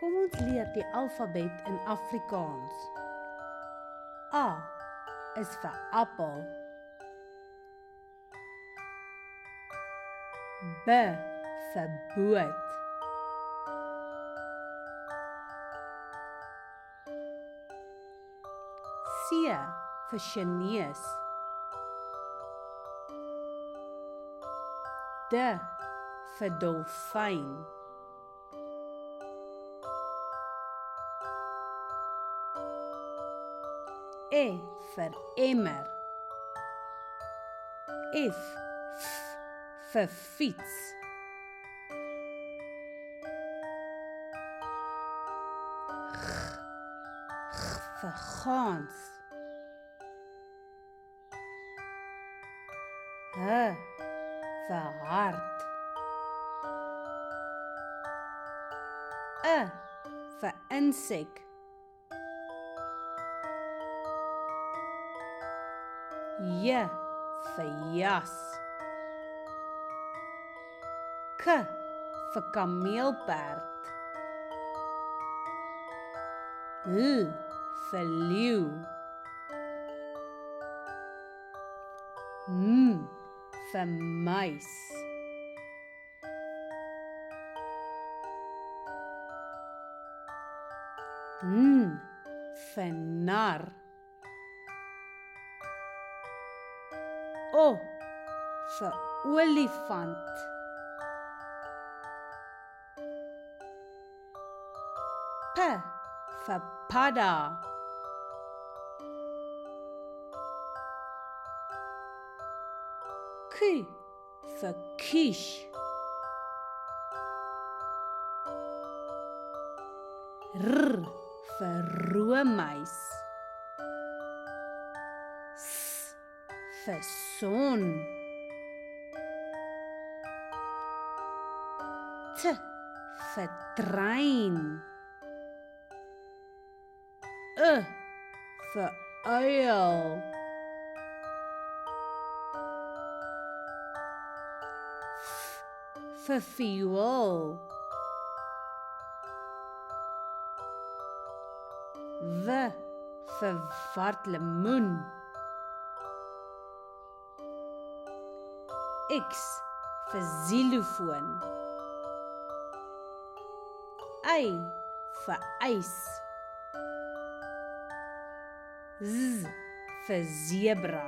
Kom ons leer die alfabet in Afrikaans. A is vir appel. B vir boot. C vir Chinese. D vir dolfyn. E vir emmer. F vir fiets. G vir gans. H vir hart. I vir insek. J vir jas. K vir kameelperd. L vir leeu. M vir muis. N vir nar. O vir olifant. P vir padda. Q vir kies. R vir roomys. S vir son. T vir trein. Vir uil. F vir viool. W vir watlemoen. X vir xylofoon. Y vir ys. Z vir zebra.